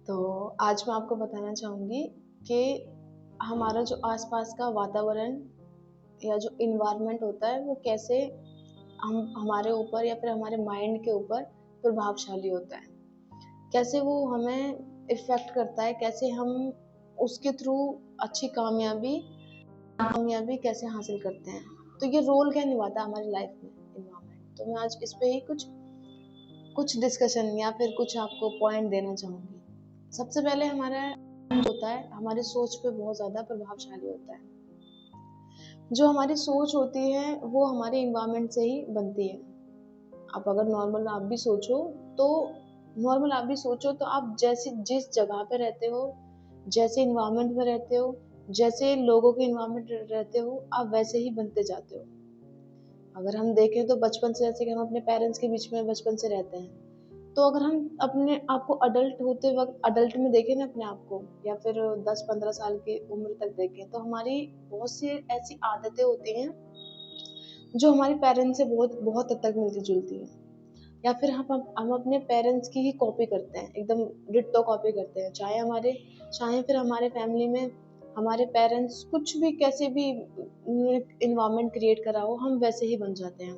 तो आज मैं आपको बताना चाहूँगी कि हमारा जो आसपास का वातावरण या जो इन्वायरमेंट होता है वो कैसे हम हमारे ऊपर या फिर हमारे माइंड के ऊपर प्रभावशाली होता है। कैसे वो हमें इफ़ेक्ट करता है, कैसे हम उसके थ्रू अच्छी कामयाबी कैसे हासिल करते हैं। तो ये रोल क्या निभाता है हमारी लाइफ में इन्वायरमेंट। तो मैं आज इस पे ही कुछ कुछ डिस्कशन या फिर कुछ आपको पॉइंट देना चाहूँगी। सबसे पहले हमारा होता है हमारी सोच पे बहुत ज़्यादा प्रभावशाली होता है। जो हमारी सोच होती है वो हमारे इन्वायरमेंट से ही बनती है। आप अगर नॉर्मल आप भी सोचो तो आप जैसे जिस जगह पे रहते हो, जैसे इन्वायरमेंट में रहते हो, जैसे लोगों के इन्वायरमेंट रहते हो, आप वैसे ही बनते जाते हो। अगर हम देखें तो बचपन से जैसे कि हम अपने पेरेंट्स के बीच में बचपन से रहते हैं, तो अगर हम अपने आप को अडल्ट होते वक़्त अडल्ट में देखें ना अपने आप को या फिर 10-15 साल की उम्र तक देखें, तो हमारी बहुत सी ऐसी आदतें होती हैं, जो हमारे पेरेंट्स से बहुत बहुत हद तक मिलती-जुलती हैं। या फिर हम अपने पेरेंट्स की ही कॉपी करते हैं, एकदम डिट्टो कॉपी करते हैं। चाहे फिर हमारे फैमिली में हमारे पेरेंट्स कुछ भी कैसे भी एनवायरनमेंट क्रिएट करा हो, हम वैसे ही बन जाते हैं।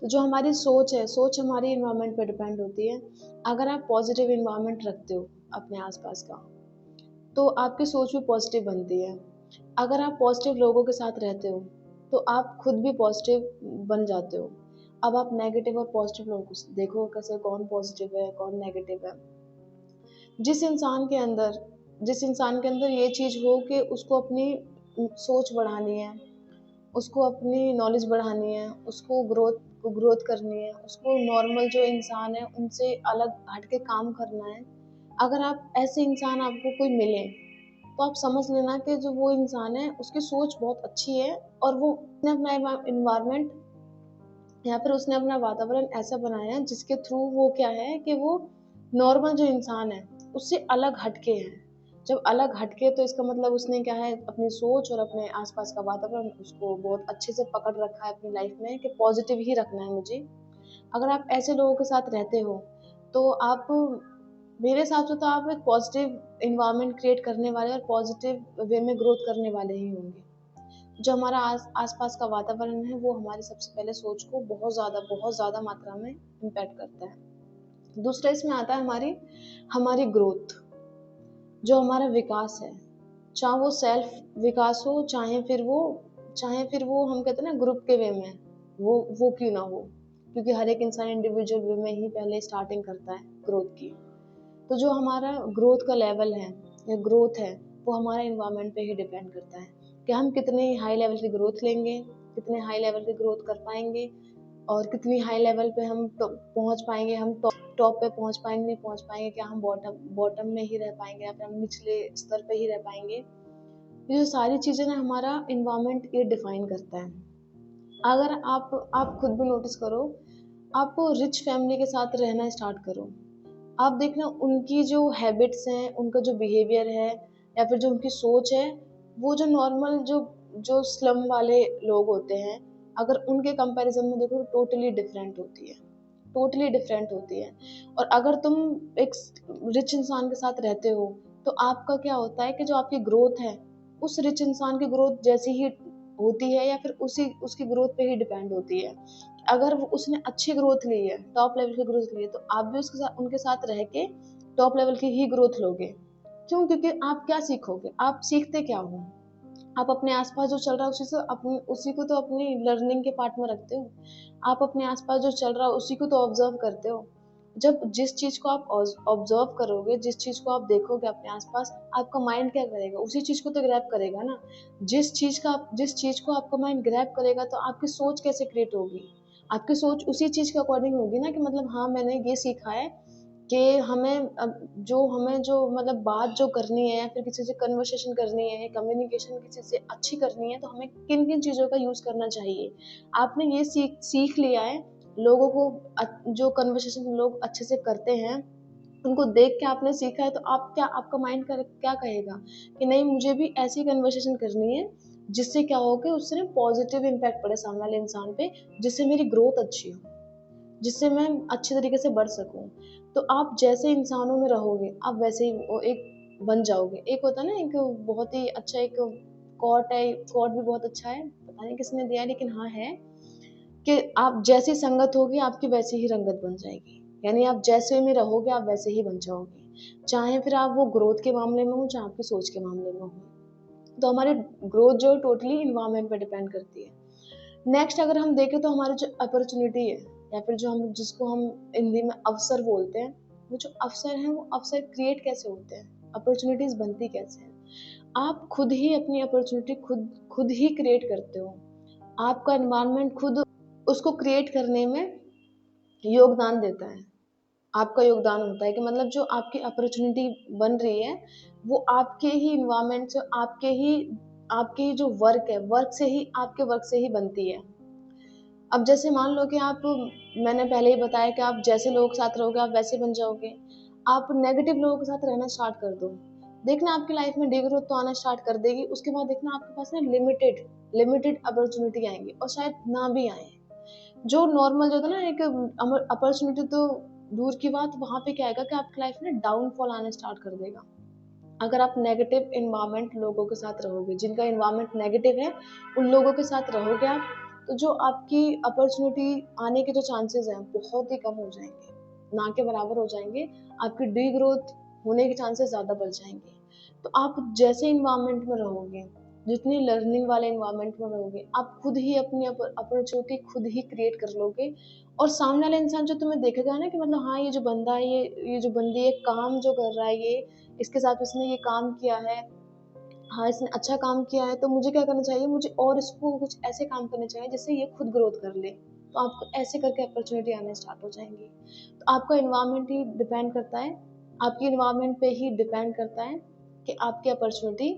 तो जो हमारी सोच है, सोच हमारी एनवायरनमेंट पे डिपेंड होती है। अगर आप पॉजिटिव एनवायरनमेंट रखते हो अपने आसपास का, तो आपकी सोच भी पॉजिटिव बनती है। अगर आप पॉजिटिव लोगों के साथ रहते हो, तो आप खुद भी पॉजिटिव बन जाते हो। अब आप नेगेटिव और पॉजिटिव लोगों को देखो, कैसे कौन पॉजिटिव है, कौन नेगेटिव है। जिस इंसान के अंदर जिस इंसान के अंदर ये चीज़ हो कि उसको अपनी सोच बढ़ानी है, उसको अपनी नॉलेज बढ़ानी है, उसको ग्रोथ करनी है, उसको नॉर्मल जो इंसान है उनसे अलग हट के काम करना है। अगर आप ऐसे इंसान आपको कोई मिले, तो आप समझ लेना कि जो वो इंसान है उसकी सोच बहुत अच्छी है और वो उसने अपना एनवायरनमेंट या फिर उसने अपना वातावरण ऐसा बनाया है जिसके थ्रू वो क्या है कि वो नॉर्मल जो इंसान है उससे अलग हटके है। जब अलग हटके तो इसका मतलब उसने क्या है अपनी सोच और अपने आसपास का वातावरण उसको बहुत अच्छे से पकड़ रखा है अपनी लाइफ में कि पॉजिटिव ही रखना है मुझे। अगर आप ऐसे लोगों के साथ रहते हो तो आप मेरे हिसाब से तो आप एक पॉजिटिव इन्वायरमेंट क्रिएट करने वाले और पॉजिटिव वे में ग्रोथ करने वाले ही होंगे। जो हमारा आसपास का वातावरण है वो हमारी सबसे पहले सोच को बहुत ज़्यादा मात्रा में इम्पैक्ट करता है। दूसरा इसमें आता है हमारी ग्रोथ, जो हमारा विकास है। चाहे वो सेल्फ विकास हो, चाहे फिर वो हम कहते हैं ना ग्रुप के वे में, वो क्यों ना हो। क्योंकि हर एक इंसान इंडिविजुअल वे में ही पहले स्टार्टिंग करता है ग्रोथ की। तो जो हमारा ग्रोथ का लेवल है या ग्रोथ है, वो हमारे एनवायरनमेंट पे ही डिपेंड करता है कि हम कितने हाई लेवल की ग्रोथ लेंगे, कितने हाई लेवल की ग्रोथ कर पाएंगे और कितनी हाई लेवल पे हम पहुंच पाएंगे। हम टॉप पे पहुंच पाएंगे, नहीं पहुंच पाएंगे, क्या हम बॉटम बॉटम में ही रह पाएंगे या फिर हम निचले स्तर पे ही रह पाएंगे। ये जो सारी चीजें ना हमारा इन्वायरमेंट ये डिफाइन करता है। अगर आप खुद भी नोटिस करो, आप रिच फैमिली के साथ रहना स्टार्ट करो, आप देखना उनकी जो हैबिट्स हैं, उनका जो बिहेवियर है या फिर जो उनकी सोच है, वो जो नॉर्मल जो जो स्लम वाले लोग होते हैं, अगर उनके कंपैरिजन में देखो तो टोटली डिफरेंट होती है। और अगर तुम एक रिच इंसान के साथ रहते हो, तो आपका क्या होता है कि जो आपकी ग्रोथ है, उस रिच इंसान की ग्रोथ जैसी ही होती है या फिर उसी उसकी ग्रोथ पे ही डिपेंड होती है। अगर उसने अच्छी ग्रोथ ली है, टॉप लेवल की ग्रोथ ली है, तो आप भी उनके साथ रह के टॉप लेवल की ही ग्रोथ लोगे। क्यों? क्योंकि आप क्या सीखोगे, आप सीखते क्या हो, आप अपने आसपास जो चल रहा है उसी को तो अपनी लर्निंग के पार्ट में रखते हो। आप अपने आसपास जो चल रहा है उसी को तो ऑब्जर्व करते हो। जब जिस चीज को आप ऑब्जर्व करोगे, जिस चीज को आप देखोगे अपने आसपास, आपका माइंड क्या करेगा, उसी चीज को तो ग्रैब करेगा ना। जिस चीज को आपका माइंड ग्रैब करेगा, तो आपकी सोच कैसे क्रिएट होगी। आपकी सोच उसी चीज के अकॉर्डिंग होगी ना, कि मतलब हाँ मैंने ये सीखा है कि हमें जो मतलब बात जो करनी है या फिर किसी से कन्वर्सेशन करनी है, कम्युनिकेशन किसी से अच्छी करनी है, तो हमें किन किन चीज़ों का यूज़ करना चाहिए। आपने ये सीख लिया है। लोगों को जो कन्वर्सेशन लोग अच्छे से करते हैं, उनको देख के आपने सीखा है, तो आपका माइंड क्या कहेगा कि नहीं, मुझे भी ऐसी कन्वर्सेशन करनी है जिससे क्या हो कि उससे पॉजिटिव इम्पैक्ट पड़े सामने वाले इंसान पे, जिससे मेरी ग्रोथ अच्छी हो, जिससे मैं अच्छे तरीके से बढ़ सकूं। तो आप जैसे इंसानों में रहोगे आप वैसे ही वो एक बन जाओगे। एक होता है ना, एक बहुत ही अच्छा एक कोट है, कोट भी बहुत अच्छा है, पता नहीं किसने दिया है लेकिन हाँ है, कि आप जैसी संगत होगी आपकी वैसी ही रंगत बन जाएगी। यानी आप जैसे में रहोगे आप वैसे ही बन जाओगे, चाहे फिर आप वो ग्रोथ के मामले में हो चाहे आपकी सोच के मामले में हो। तो हमारे ग्रोथ जो टोटली इन्वायरमेंट पे डिपेंड करती है। नेक्स्ट अगर हम देखें तो हमारी जो अपॉर्चुनिटी है, या फिर जो हम जिसको हम हिंदी में अवसर बोलते हैं, वो जो अवसर हैं वो अवसर क्रिएट कैसे होते हैं, अपॉर्चुनिटीज बनती कैसे हैं। आप खुद ही अपनी अपॉर्चुनिटी खुद खुद ही क्रिएट करते हो। आपका एनवायरनमेंट खुद उसको क्रिएट करने में योगदान देता है। आपका योगदान होता है कि मतलब जो आपकी अपॉर्चुनिटी बन रही है वो आपके ही इन्वायरमेंट से, आपके ही जो वर्क है, वर्क से ही, आपके वर्क से ही बनती है। अब जैसे मान लो कि आप, मैंने पहले ही बताया कि आप जैसे लोगों के साथ रहोगे आप वैसे बन जाओगे। आप नेगेटिव लोगों के साथ रहना स्टार्ट कर दो, देखना आपकी लाइफ में डिग्रोथ तो आना स्टार्ट कर देगी। उसके बाद देखना आपके पास ना लिमिटेड लिमिटेड अपॉर्चुनिटी आएंगी और शायद ना भी आए। जो नॉर्मल जो था ना एक अपॉर्चुनिटी तो दूर की बात, वहां पे क्या आएगा कि आपकी लाइफ में डाउनफॉल आना स्टार्ट कर देगा। अगर आप नेगेटिव इन्वायरमेंट लोगों के साथ रहोगे, जिनका इन्वायरमेंट नेगेटिव है, उन लोगों के साथ रहोगे आप, तो जो आपकी अपॉर्चुनिटी आने के जो चांसेस हैं बहुत ही कम हो जाएंगे, ना के बराबर हो जाएंगे। आपकी डी ग्रोथ होने के चांसेस ज़्यादा बढ़ जाएंगे। तो आप जैसे इन्वायरमेंट में रहोगे, जितनी लर्निंग वाले इन्वायरमेंट में रहोगे, आप खुद ही अपनी अपॉर्चुनिटी खुद ही क्रिएट कर लोगे। और सामने वाला इंसान जो तुम्हें देखेगा ना कि मतलब हाँ ये जो बंदा है, ये जो बंदी है, काम जो कर रहा है, ये इसके साथ उसने ये काम किया है, हाँ इसने अच्छा काम किया है, तो मुझे क्या करना चाहिए, मुझे और इसको कुछ ऐसे काम करने चाहिए जिससे ये खुद ग्रोथ कर ले। तो आपको ऐसे करके अपॉर्चुनिटी आने स्टार्ट हो जाएंगी। तो आपका इन्वायरमेंट ही डिपेंड करता है, आपकी इन्वायरमेंट पे ही डिपेंड करता है कि आपकी अपॉर्चुनिटी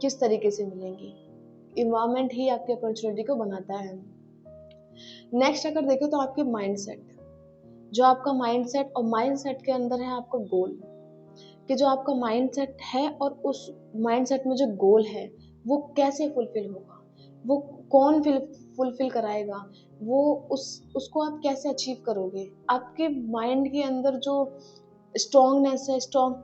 किस तरीके से मिलेंगी। इन्वायरमेंट ही आपकी अपॉर्चुनिटी को बनाता है। नेक्स्ट अगर देखें तो आपके माइंडसेट, जो आपका माइंडसेट, और माइंडसेट के अंदर है आपका गोल, कि जो आपका माइंडसेट है और उस माइंडसेट में जो गोल है वो कैसे फुलफिल होगा, वो कौन फुलफिल कराएगा, वो उसको आप कैसे अचीव करोगे। आपके माइंड के अंदर जो स्ट्रॉन्गनेस है, स्ट्रॉन्ग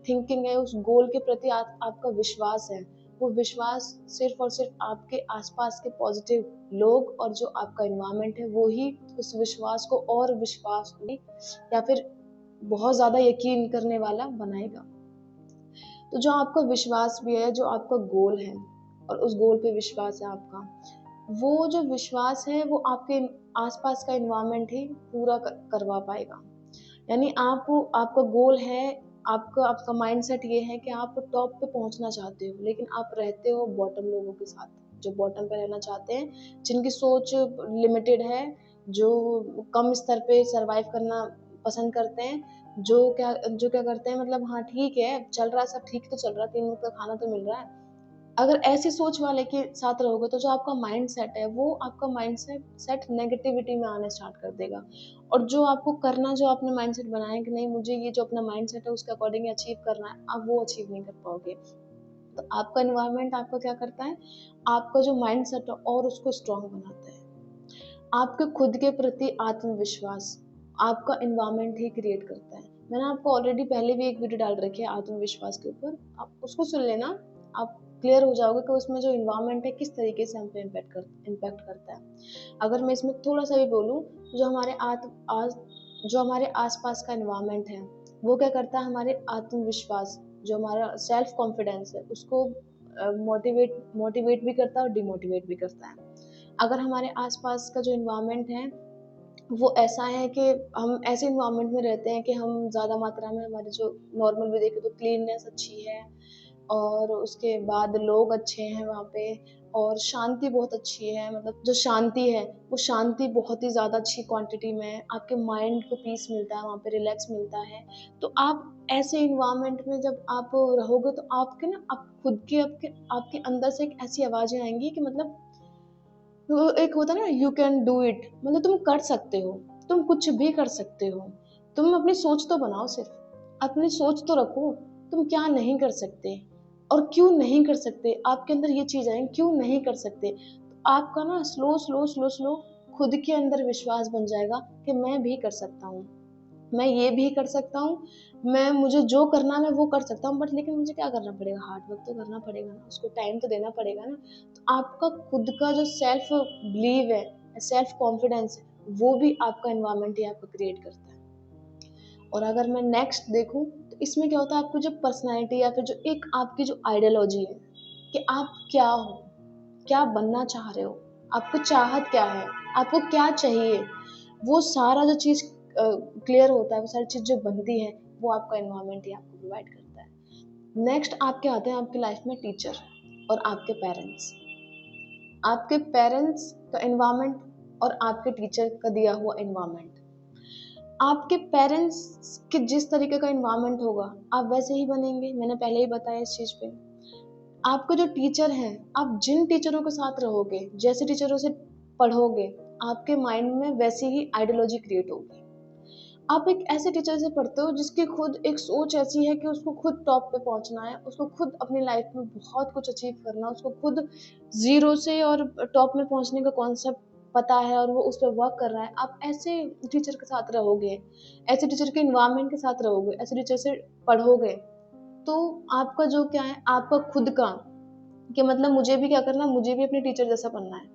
थिंकिंग है, उस गोल के प्रति आपका विश्वास है, वो विश्वास सिर्फ और सिर्फ आपके आसपास के पॉजिटिव लोग और जो आपका इन्वायरमेंट है वो ही उस विश्वास को और विश्वास या फिर बहुत ज्यादा यकीन करने वाला बनाएगा। तो जो आपका विश्वास भी है, जो आपका गोल है और उस गोल पे विश्वास है आपका, वो जो विश्वास है वो आपके आसपास का इन्वायरमेंट ही पूरा करवा पाएगा। यानी आपका गोल है, आपका आपका माइंडसेट ये है कि आप टॉप पे पहुंचना चाहते हो, लेकिन आप रहते हो बॉटम लोगों के साथ, जो बॉटम पे रहना चाहते हैं, जिनकी सोच लिमिटेड है, जो कम स्तर पे सरवाइव करना पसंद करते हैं, जो क्या करते हैं, मतलब हाँ ठीक है चल रहा है, सब ठीक तो चल रहा है, 3 वक्त का खाना तो मिल रहा है। अगर ऐसी सोच वाले के साथ रहोगे तो जो आपका माइंड सेट है वो आपका माइंड सेट नेगेटिविटी में आने स्टार्ट कर देगा। और जो आपको करना, जो आपने माइंड सेट बनाया कि नहीं मुझे ये जो अपना माइंड सेट है उसके अकॉर्डिंग अचीव करना है, आप वो अचीव नहीं कर पाओगे। तो आपका इन्वायरमेंट आपका क्या करता है, आपका जो माइंड सेट है और उसको स्ट्रांग बनाता है। आपके खुद के प्रति आत्मविश्वास आपका इन्वायरमेंट ही क्रिएट करता है। मैंने आपको ऑलरेडी पहले भी एक वीडियो डाल रखी है आत्मविश्वास के ऊपर, आप उसको सुन लेना, आप क्लियर हो जाओगे कि उसमें जो इन्वायरमेंट है किस तरीके से हम पे इम्पैक्ट करता है। अगर मैं इसमें थोड़ा सा भी बोलूँ तो जो हमारे आसपास का इन्वायरमेंट है वो क्या करता है, हमारे आत्मविश्वास, जो हमारा सेल्फ कॉन्फिडेंस है उसको मोटिवेट भी करता है और डिमोटिवेट भी करता है। अगर हमारे आसपास का जो इन्वायरमेंट है वो ऐसा है कि हम ऐसे इन्वायरमेंट में रहते हैं कि हम ज़्यादा मात्रा में, हमारे जो नॉर्मल भी देखें तो क्लीननेस अच्छी है, और उसके बाद लोग अच्छे हैं वहाँ पे, और शांति बहुत अच्छी है, मतलब जो शांति है वो शांति बहुत ही ज़्यादा अच्छी क्वांटिटी में है, आपके माइंड को पीस मिलता है वहाँ पे, रिलैक्स मिलता है। तो आप ऐसे इन्वायरमेंट में जब आप रहोगे तो आपके ना, आप खुद के आपके अंदर से एक ऐसी आवाज़ें आएंगी कि मतलब तो एक होता है ना, यू कैन डू इट, मतलब तुम कर सकते हो, तुम कुछ भी कर सकते हो। तुम अपनी सोच तो बनाओ, सिर्फ अपनी सोच तो रखो, तुम क्या नहीं कर सकते और क्यों नहीं कर सकते, आपके अंदर ये चीज आए क्यों नहीं कर सकते। तो आपका ना स्लो स्लो स्लो स्लो खुद के अंदर विश्वास बन जाएगा कि मैं भी कर सकता हूँ, मैं ये भी कर सकता हूँ, मुझे जो करना है मैं वो कर सकता हूँ, बट लेकिन मुझे क्या करना पड़ेगा, हार्ड वर्क तो करना पड़ेगा ना, उसको टाइम तो देना पड़ेगा ना। तो आपका खुद का जो सेल्फ बिलीव है, सेल्फ कॉन्फिडेंस है, वो भी आपका एनवायरनमेंट ही आपको क्रिएट करता है। और अगर मैं नेक्स्ट देखूं तो इसमें क्या होता है, आपकी जो पर्सनैलिटी या फिर जो एक आपकी जो आइडियोलॉजी है कि आप क्या हो, क्या बनना चाह रहे हो, आपको चाहत क्या है, आपको क्या चाहिए, वो सारा जो चीज़ क्लियर होता है, वो सारी चीज़ जो बनती है, वो आपका एनवायरनमेंट ही आपको प्रोवाइड करता है। नेक्स्ट आपके आते हैं आपकी लाइफ में टीचर और आपके पेरेंट्स। आपके पेरेंट्स का एनवायरनमेंट और आपके टीचर का दिया हुआ एनवायरनमेंट, आपके पेरेंट्स के जिस तरीके का एनवायरनमेंट होगा आप वैसे ही बनेंगे। मैंने पहले ही बताया इस चीज़ पे। आपका जो टीचर है, आप जिन टीचरों के साथ रहोगे, जैसे टीचरों से पढ़ोगे, आपके माइंड में वैसी ही आइडियोलॉजी क्रिएट होगी। आप एक ऐसे टीचर से पढ़ते हो जिसकी खुद एक सोच ऐसी है कि उसको खुद टॉप पे पहुंचना है, उसको खुद अपनी लाइफ में बहुत कुछ अचीव करना है, उसको खुद जीरो से और टॉप में पहुंचने का कॉन्सेप्ट पता है और वो उस पर वर्क कर रहा है। आप ऐसे टीचर के साथ रहोगे, ऐसे टीचर के इन्वायरमेंट के साथ रहोगे, ऐसे टीचर से पढ़ोगे, तो आपका जो क्या है, आपका खुद का कि मतलब मुझे भी क्या करना है, मुझे भी अपने टीचर जैसा बनना है।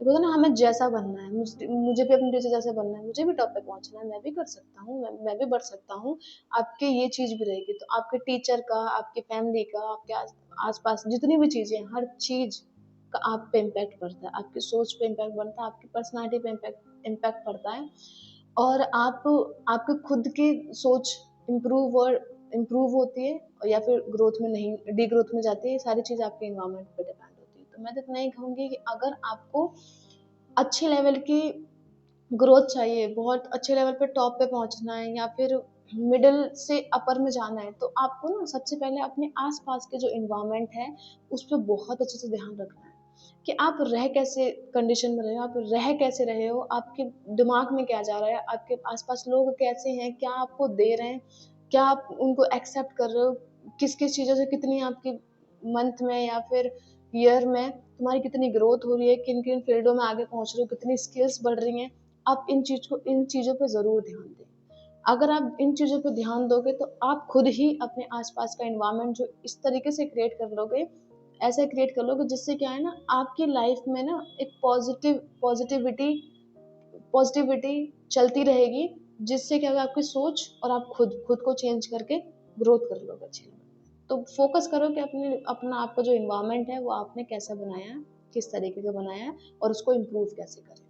बोलते ना हमें जैसा बनना है, मुझे भी अपने टीचर जैसा बनना है, मुझे भी टॉप पे पहुंचना है, मैं भी कर सकता हूँ, मैं भी बढ़ सकता हूँ। आपके ये चीज भी रहेगी तो आपके टीचर का, आपकी फैमिली का, आपके आसपास जितनी भी चीजें, हर चीज का आप पे इम्पैक्ट पड़ता है, आपकी सोच पे इम्पैक्ट पड़ता है, आपकी पर्सनालिटी पे इम्पैक्ट पड़ता है। और आप आपके खुद की सोच इम्प्रूव होती है या फिर ग्रोथ में नहीं, डी ग्रोथ में जाती है। ये सारी चीज़ आपके इन्वायरमेंट पे डिपेंड होती है। तो मैं तो इतना ही कहूँगी कि अगर आपको अच्छे लेवल की ग्रोथ चाहिए, बहुत अच्छे लेवल पे टॉप पे पहुंचना है या फिर मिडिल से अपर में जाना है, तो आपको ना सबसे पहले अपने आसपास के जो इन्वायरमेंट है उस पर बहुत अच्छे से ध्यान रखना है कि आप रह कैसे कंडीशन में रहे हो, आप रह कैसे रहे हो, आपके दिमाग में क्या जा रहा है, आपके आसपास लोग कैसे हैं, क्या आपको दे रहे हैं, क्या आप उनको एक्सेप्ट कर रहे हो, किस किस चीज़ों से कितनी आपकी मंथ में या फिर ईयर में तुम्हारी कितनी ग्रोथ हो रही है, किन किन फील्डों में आगे पहुंच रहे हो, कितनी स्किल्स बढ़ रही हैं। आप इन चीज़ों पे ज़रूर ध्यान दें। अगर आप इन चीज़ों पे ध्यान दोगे तो आप खुद ही अपने आसपास का एनवायरनमेंट जो इस तरीके से क्रिएट कर लोगे, ऐसा क्रिएट कर लोगे जिससे क्या है ना, आपकी लाइफ में ना एक पॉजिटिविटी चलती रहेगी, जिससे क्या होगा, आपकी सोच और आप खुद खुद को चेंज करके ग्रोथ कर लोगे अच्छे लेवल पे। तो फोकस करो कि अपना आपका जो एनवायरनमेंट है वो आपने कैसा बनाया है, किस तरीके का बनाया है और उसको इम्प्रूव कैसे करें।